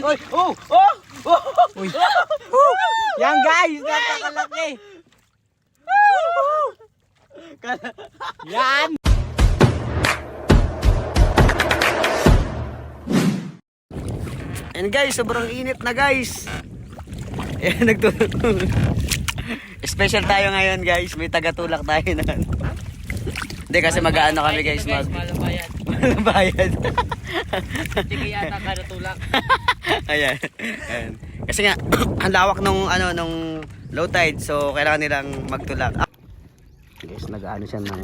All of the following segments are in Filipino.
Oy! Oh! Oh! Oh! Uy. Yan guys, napakalaki. Yan. And guys, sobrang init na guys. Ayan, special tayo ngayon guys. May tagatulak tayo na. Hindi kasi mag-aano kami guys. Malabayad. Malabayad. Sige yata ka natulak. Ayan. Ayan. Kasi nga, ang lawak nung, nung low tide. So, kailangan nilang magtulak. Guys, nag-ano siya ng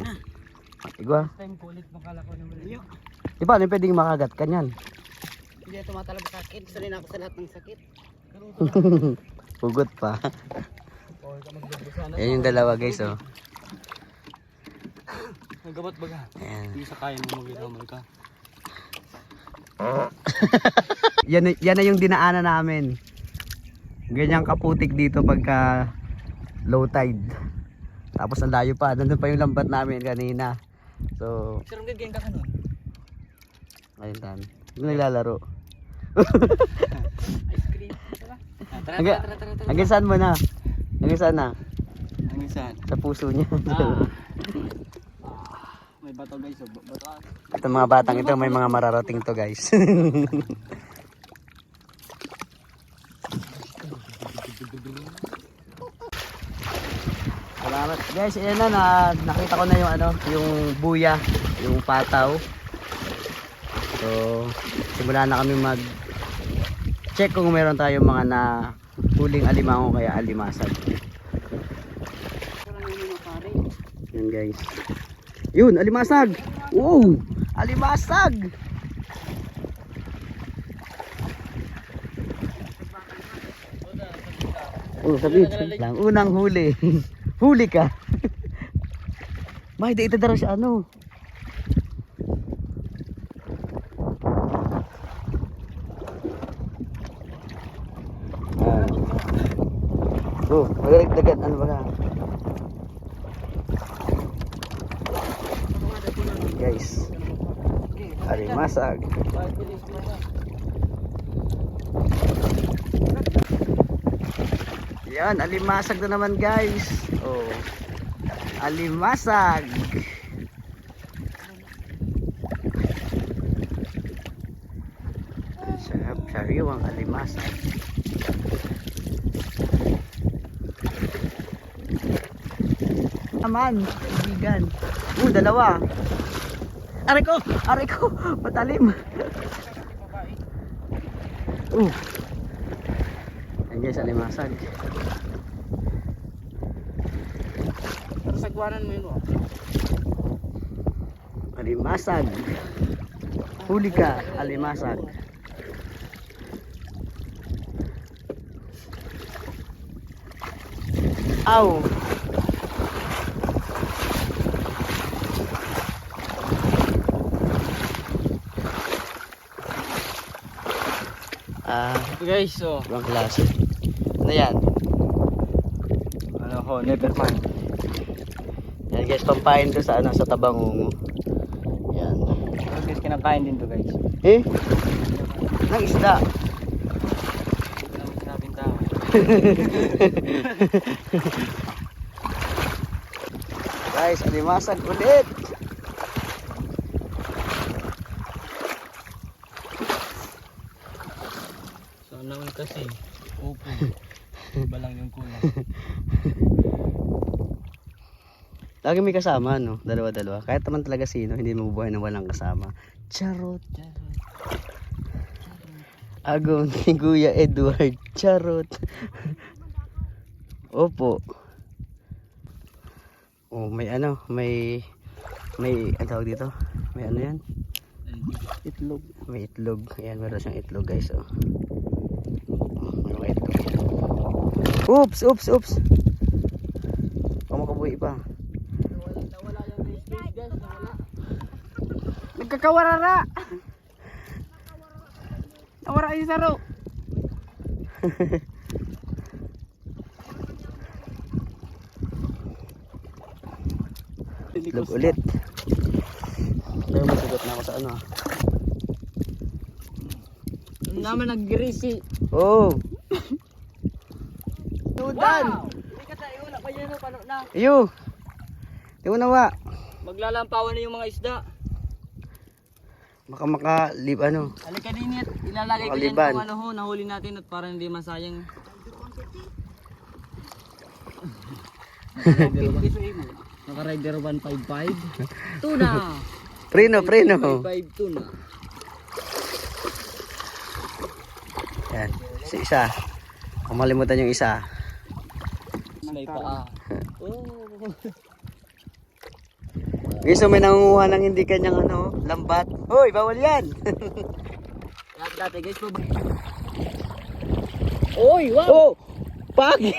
igwa. Time kulit makala ko naman yun. Di ba, ano yung pwedeng makagat ka niyan? Hindi na tumatalab sa akin. Sanay na ako sa lahat ng sakit. Pugot pa. Ayan yung dalawa guys, oh. Nagabat baga. Ayan. Hindi sa kaya mo mag-ikamay ka. Yan na yung dinaanan namin. Ganyang kaputik dito pagka low tide. Tapos ang layo pa. Nandun pa yung lambat namin kanina. So, Sarang gagawin ka nun. ayun tan. Yung naglalaro. Ice cream. Tara, tara. Hanggang saan mo na? Hanggang saan na? Hanggang saan? Sa puso niya. May bato guys. Bato. Ito mga batang ito, may mga mararating to guys. Salamat guys, ayan na, nakita ko na yung yung buya, yung pataw. So, simula na kami mag check kung meron tayong mga na huling alimango kaya alimasag. Yan guys. Yun, alimasag. Wow! Alimasag. Oh, sabi lang, unang huli. Huli ka. May ito dara siya ano. Oh, magdagdagan ano ba ka? Guys. Alimasag. Yan, alimasag na naman guys. Oh. Alimasag. Sariwang alimasag. Naman, kaibigan. Dalawa. Aray ko, matalim. Ayan guys, alimasag. Sagwanan mo yun o. Alimasag. Huli ka, alimasag. Aw. Guys, so. Ibang klase. Ano yan? Ano ko, nevermind. Yan guys, pampain to sa sa tabangungo. Yan. Pero guys, kinakain din to guys. Eh? Ng isda. Ito namin sinabing tao. Guys, alimasag ulit. Sana all kasi. Opo. Iba lang yung kulang. Lagi may kasama, no? Dalawa-dalawa. Kahit naman talaga sino, hindi mabubuhay na walang kasama. Charot. Agong ni Kuya Edward. Charot. Opo. Oh, may may ang tawag dito? May ano yan? Itlog. May itlog. Ayan, meron siyang itlog guys, oh. May itlog. Oops. Kumakabuhi pa. Nawala yung space guys, nawala. Nagkakawarara. Nawala yung saro. Itlog ulit. Pero masugot na ako sa ano. naman nag-greasy. Oh. Tudan. Hindi ka tayo na kaya no pano na. Iyo. Di mo nawa. Maglalampawan na yung mga isda. Maka ano. Halika din at ilalagay ko yan Makaliban. kung ano ho, nahuli natin at para hindi masayang. Naka-rider 155. Tuna. Preno. 155 tuna. Yan. Si isa. Kung malimutan yung isa. May paa. Oh. Guys, so may nangunguha ng hindi kanyang ano, lambat. Hoy, bawal yan. Dati guys, Oy, wow! Oh! Pagi!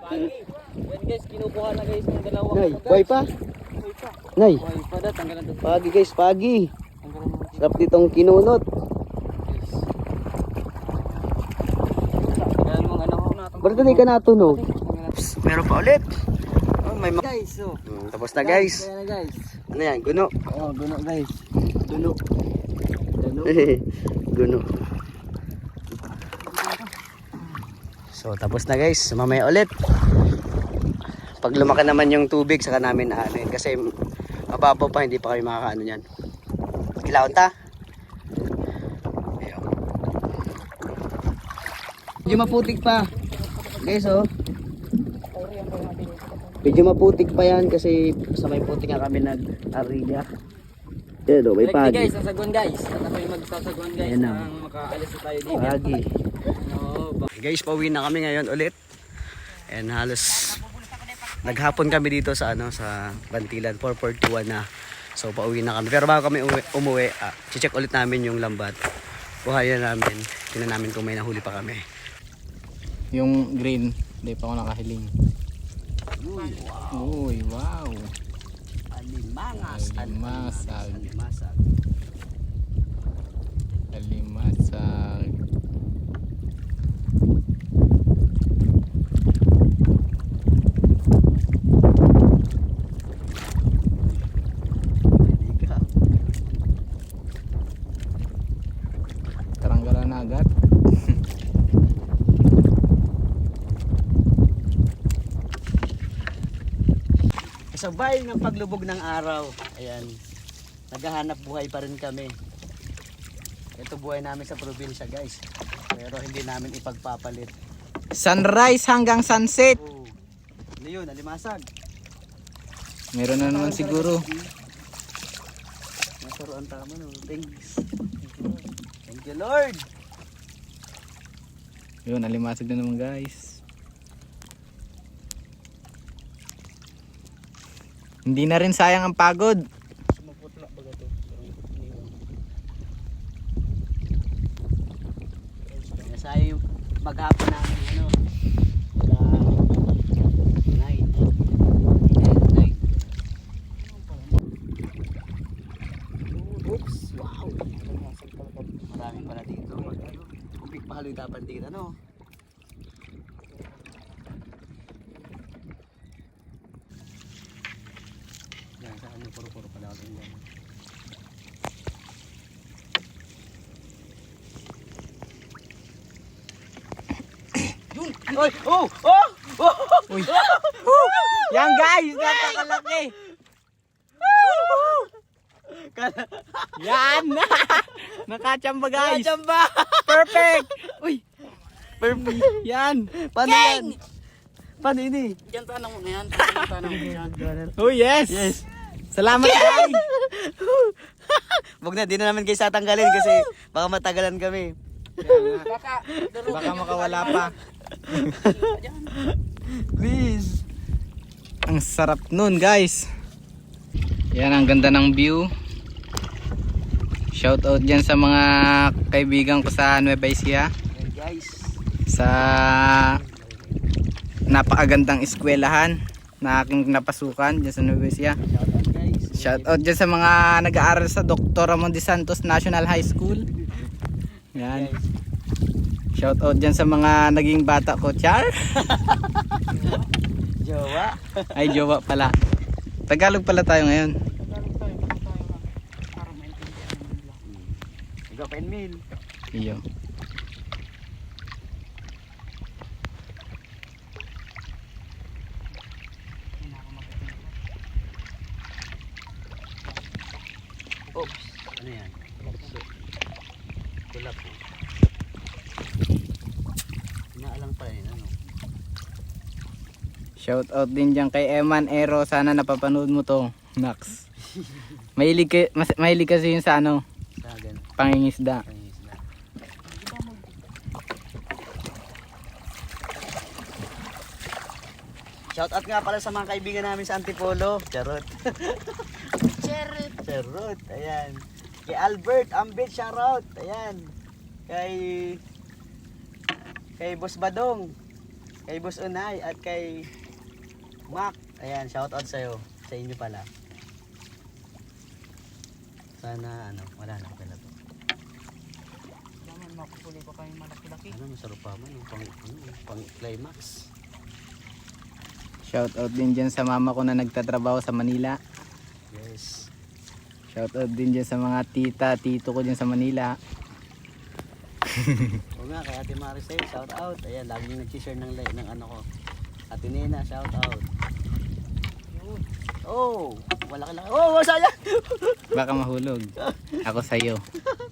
Pagi. Yan guys, kinukuha na guys ng dalawang Nay, ano, guys. buhay pa? Buhay pa. Nay, Buhay pa dat, tanggalan to. pagi guys, pagi. Tanggalan mo. Sarap ditong kinunot. Tanggalan mo ano ho na. Ba't hindi ka natunog? Psst, meron pa ulit. Oh, may Guys, so. tapos na guys. Kaya na guys. Ano yan? Guno. Oh, guno guys. Duno. Duno. Guno. So tapos na guys. Mamaya ulit. Pag lumaki naman yung tubig, saka namin aanuin. Kasi mababaw pa, hindi pa kami makakaano yan. Kilawon ta? Ayun. Medyo maputik pa. Guys, oh. Medyo maputik pa yan kasi sa may putik nga kami nag-arilya. Yan, oh, may Like pagi. guys, sasagwan guys. At ako'y magsasagwan guys. Ayan na. Nang makaalis na tayo dito. Pagi. No, Guys, pauwi na kami ngayon ulit. And halos naghapon kami dito sa ano sa Bantilan 4421 na. So pauwi na kami. Pero bago kami umuwi, check ulit namin yung lambat. Buhayan namin. Tingnan namin kung may nahuli pa kami. yung green, hindi pa ako nakahiling. Uy, wow. Alimangas. Alimasag. Alimasag. Alimasag. Taranggalan na agad. Kasabay ng paglubog ng araw. Ayan. Naghahanap buhay pa rin kami. Ito buhay namin sa probinsya, guys. Pero hindi namin ipagpapalit. Sunrise hanggang sunset. Oh. Ano yun? Alimasag. Meron na naman siguro. Nasaruan tama no. Thanks. Thank you, Lord. Yun, alimasag na naman guys. Hindi na rin sayang ang pagod. Sumaputla baga to. Nasaya yung maghapon namin ano. Night. Oops, wow. Maraming pala dito. Kubik pa haloy dapat dito, ano? Yan, sa ano, puro-puro pala ako dyan. Oy! Oh! Oh! Oh! Uy. Yan guys, napakalaki. Yan. Nakachamba guys. Chamba! Perfect. Uy! Perfect! Yan. Paano yan? Paano ini? Yan tanong mo na yan. Tanong mo yan. Oh yes. yes! Salamat guys. Wag na, di na namin kayo tatanggalin kasi baka matagalan kami. Baka makawala pa. Please! Ang sarap nun guys. Yan, ang ganda ng view. Shout out dyan sa mga kaibigan ko sa Nueva Ecija. Yan guys. Sa napakagandang eskwelahan na aking napasukan dyan sa Nueva Ecija. Shout out guys. Shout out dyan sa mga nag-aaral sa Dr. Ramon de Santos National High School. Yan. Shout out dyan sa mga naging bata ko, Char. Jowa. Ay, jowa pala. Tagalog pala tayo ngayon. Gapain meal. Iyo. Oops. Ano yan? Kulap po. Inaalang pa yun. Ano? Shout out din dyan kay Eman Ero. Sana napapanood mo to, Max. Mahilig kasi yun sa ano, Sa ganun. pangingisda. Pangingisda. Shout out nga pala sa mga kaibigan namin sa Antipolo. Charot. Charot. Ayan. Kay Albert Ambit, shout out. Ayan. Kay Boss Badong. Kay Boss Unay at kay Mac. Ayan, shout out sa'yo. Sa inyo pala. Sana ano, wala na pala to. Naman makukuli pa kayong malaki-laki. Ano, masarap pa man. Pang climax. Shout out din dyan sa mama ko na nagtatrabaho sa Manila. Yes. Shout out din dyan sa mga tita, tito ko dyan sa Manila. O nga, kay Ate Maricel, shout out. Ayan, laging nag-share ng ano ko. Ate Nena, shout out. Oh, wala ka lang. Oh, sayang. Baka mahulog. Ako sa'yo.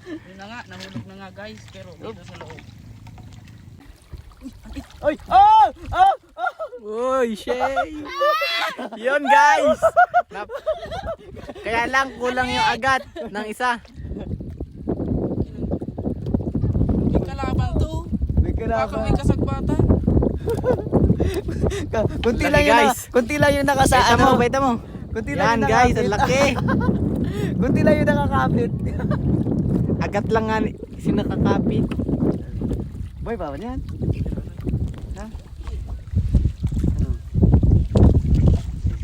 Yun na nga, nahulog na nga guys, pero dito sa loob. Ay! Oh! Oh! Oh! Uy, Shay! Yun guys! Kaya lang kulang yung agat ng isa. May kalaban to. May Baka may kasagbatan. Kunti Laki, lang yun guys. kunti lang yung nakasa Baita mo, ano. baita mo. Kunti lang Yan yung guys, nakakapit. ang laki. Kunti lang yung nakakapit. Agat lang nga sinakakapit. Boy, pa ba yan? Ha? Ano?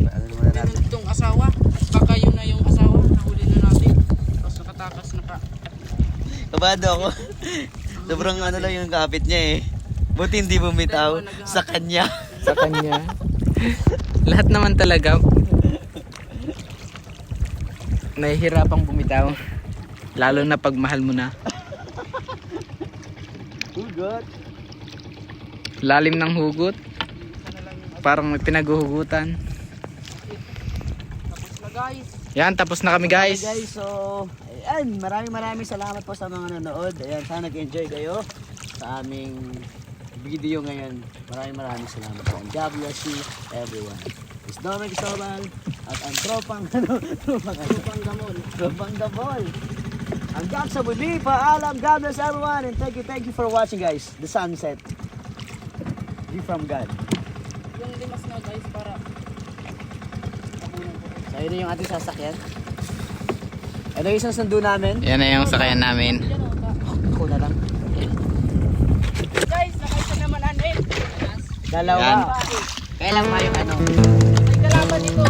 Ano naman natin? Meron itong asawa. Baka yun na yung asawa. Nahuli na natin. Tapos nakatakas na pa. Kabado ako. Sobrang ano lang yung kapit niya eh. Buti hindi bumitaw sa kanya. Sa kanya. Lahat naman talaga nahihirapang bumitaw. Lalo na pag mahal mo na. Hugot. Lalim ng hugot. Parang may pinaghuhugutan. Tapos na guys. Yan, tapos na kami guys. Okay guys, so ayan, maraming salamat po sa mga nanonood. Ayan, sana nag-enjoy kayo sa aming video ngayon. Maraming salamat po. And God bless you everyone. It's Dominic Sobal at ang tropang gamol. Hanggang sa muli, paalam. God bless everyone and thank you for watching guys. The sunset. Be from God. Yung limas na guys para So yun yung ating sasakyan. Ano yung isang sundo namin? Yan na yung sakayan namin. Ako na lang. guys, nakaisa naman anin. Dalawa. Yan. Kailang mayo ano? May kalaban dito.